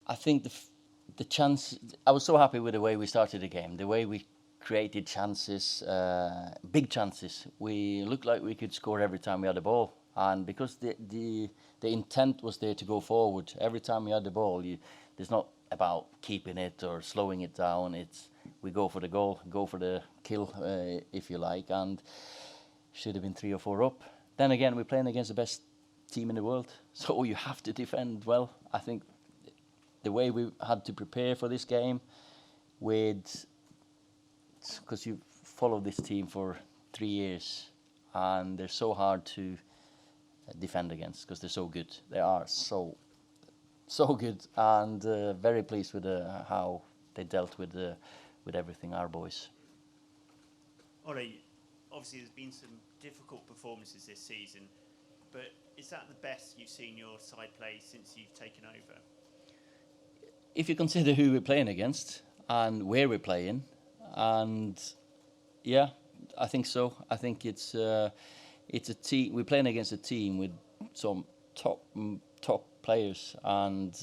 I think the chance. I was so happy with the way we started the game, the way we created chances, big chances. We looked like we could score every time we had the ball, and because the intent was there to go forward every time we had the ball. There's not about keeping it or slowing it down. It's we go for the goal, go for the kill, if you like, and should have been 3 or 4 up. Then again, we're playing against the best team in the world, so you have to defend well. I think the way we had to prepare for this game, with because you followed this team for 3 years, and they're so hard to defend against because they're so good. They are so good, and very pleased with how they dealt with everything. Our boys. Ollie, obviously there's been some difficult performances this season, but is that the best you've seen your side play since you've taken over? If you consider who we're playing against and where we're playing, and yeah, I think so. I think it's a team. We're playing against a team with some top players, and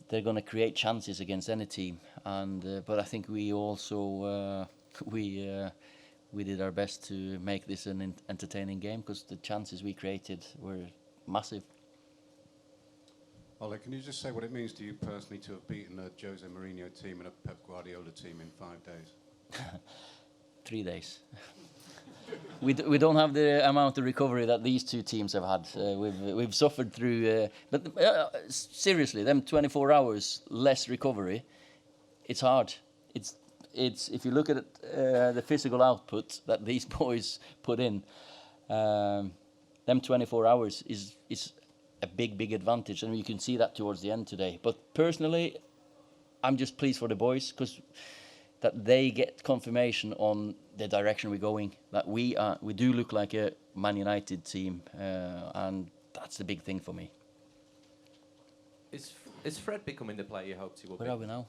they're going to create chances against any team. And but I think we also we did our best to make this an entertaining game because the chances we created were massive. Ole, can you just say what it means to you personally to have beaten a Jose Mourinho team and a Pep Guardiola team in 5 days? 3 days. We don't have the amount of recovery that these two teams have had. We've suffered through, but seriously, them 24 hours less recovery, it's hard. It's if you look at the physical output that these boys put in, them 24 hours is a big advantage, and you can see that towards the end today. But personally, I'm just pleased for the boys because that they get confirmation on the direction we're going. That we do look like a Man United team, and that's the big thing for me. Is Fred becoming the player you hoped he would be? Where are we now?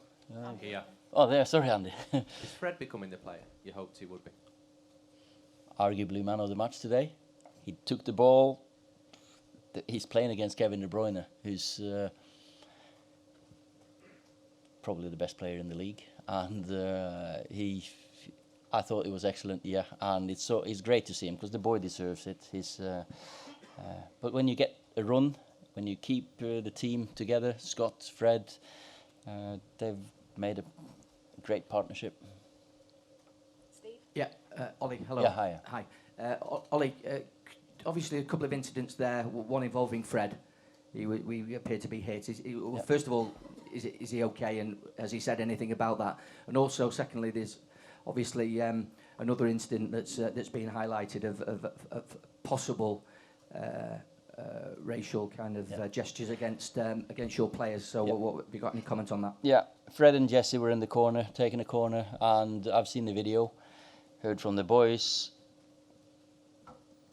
Here. Oh, there. Sorry, Andy. Is Fred becoming the player you hoped he would be? Arguably man of the match today. He took the ball. He's playing against Kevin De Bruyne, who's probably the best player in the league, and I thought it was excellent, yeah, and it's great to see him because the boy deserves it. But when you get a run, when you keep the team together, Scott, Fred, they've made a great partnership. Steve? Yeah, Ollie, hello. Yeah, hiya. Hi. Ollie, obviously a couple of incidents there, one involving Fred. We appear to be hit. First of all, is he okay, and has he said anything about that? And also, secondly, there's obviously another incident that's been highlighted of possible racial kind of gestures against your players. So, what have you got any comment on that? Yeah, Fred and Jesse were in the corner, taking a corner, and I've seen the video, heard from the boys.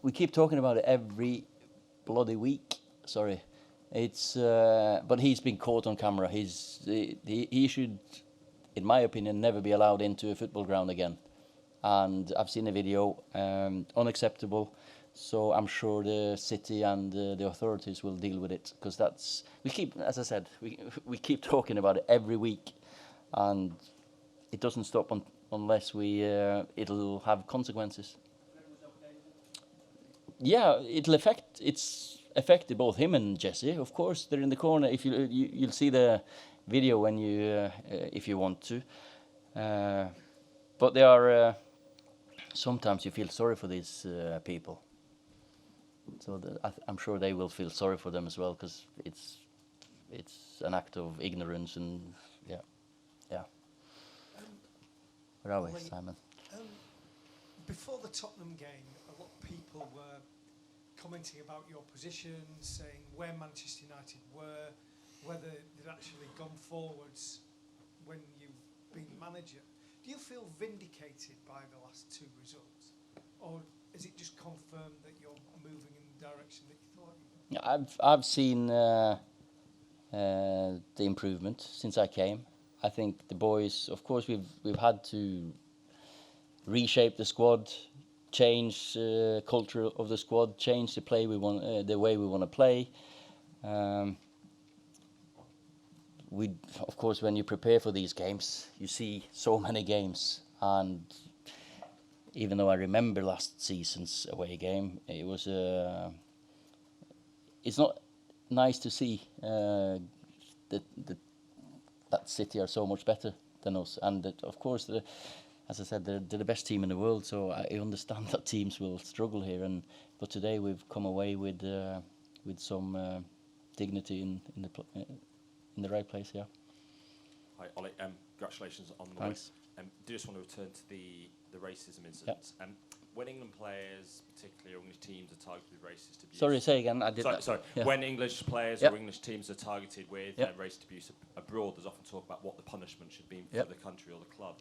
We keep talking about it every bloody week. Sorry, it's but he's been caught on camera. He should, in my opinion, never be allowed into a football ground again. And I've seen the video, unacceptable. So I'm sure the city and the authorities will deal with it because as I said, we keep talking about it every week, and it doesn't stop unless it'll have consequences. Yeah, it's affected both him and Jesse. Of course, they're in the corner. If you'll see the video when if you want to, but they are. Sometimes you feel sorry for these people. So I'm sure they will feel sorry for them as well because it's an act of ignorance and yeah. Where are we, Simon? Before the Tottenham game, a lot of people were commenting about your position, saying where Manchester United were, whether they'd actually gone forwards when you've been manager. Do you feel vindicated by the last 2 results, or is it just confirmed that you're moving in the direction that you thought you were? I've seen the improvement since I came. I think the boys, of course, we've had to reshape the squad, change culture of the squad, change the way we want to play. we, of course, when you prepare for these games, you see so many games, and even though I remember last season's away game, it was it's not nice to see that City are so much better than us, and that, of course, as I said, they're the best team in the world. So I understand that teams will struggle here, but today we've come away with some dignity in the right place. Yeah. Hi, Ollie. Congratulations on the Thanks. win. Do just want to return to the racism incidents. When England players, particularly or English teams, are targeted with racist abuse. Sorry, say again. I did Sorry, that. sorry. Yeah. When English players Yep. or English teams are targeted with Yep. racist abuse abroad, there's often talk about what the punishment should be for Yep. the country or the club,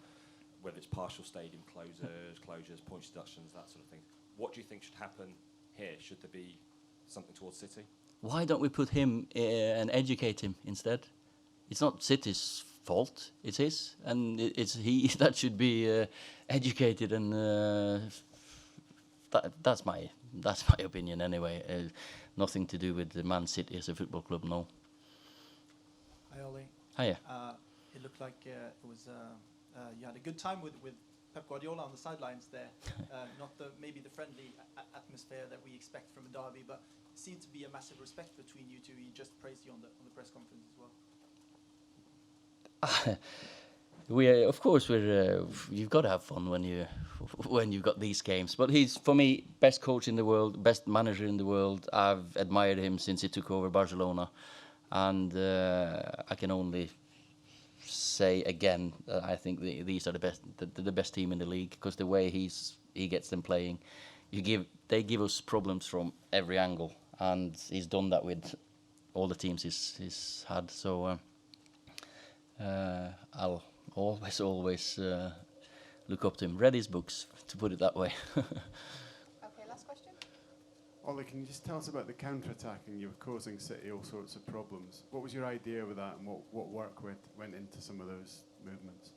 whether it's partial stadium closures, points deductions, that sort of thing. What do you think should happen here? Should there be something towards City? Why don't we put him and educate him instead? It's not City's fault; it's his, and it's he that should be educated. And that's my opinion anyway. Nothing to do with the Man City as a football club. No. Hi, Ollie. Hiya. It looked like it was you had a good time with Pep Guardiola on the sidelines there. Not maybe the friendly atmosphere that we expect from a derby, but it seemed to be a massive respect between you two. He just praised you on the press conference as well. Of course, you've got to have fun when you've got these games. But he's, for me, best coach in the world, best manager in the world. I've admired him since he took over Barcelona, and I can only say again, I think these are the best team in the league, because the way he gets them playing, they give us problems from every angle, and he's done that with all the teams he's had. So I'll always look up to him. Read his books, to put it that way. Okay, last question. Ollie, can you just tell us about the counter-attacking? You were causing City all sorts of problems. What was your idea with that, and what work went into some of those movements?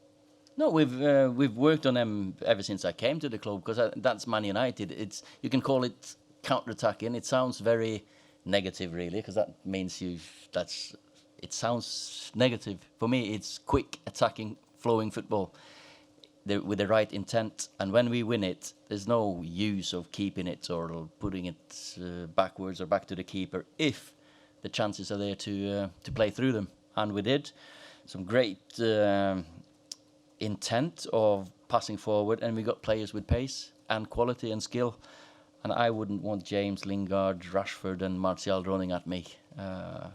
No, we've worked on them ever since I came to the club, because that's Man United. You can call it counter-attacking. It sounds very negative, really, because that means it sounds negative. For me, it's quick, attacking, flowing football with the right intent. And when we win it, there's no use of keeping it or putting it backwards or back to the keeper if the chances are there to play through them. And we did. Some great intent of passing forward, and we got players with pace and quality and skill. And I wouldn't want James, Lingard, Rashford and Martial running at me.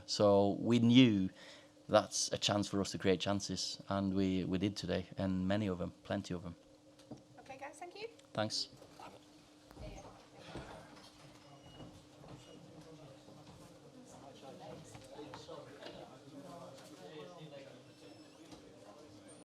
So we knew that's a chance for us to create chances, and we did today, and many of them, plenty of them. Okay, guys, thank you. Thanks.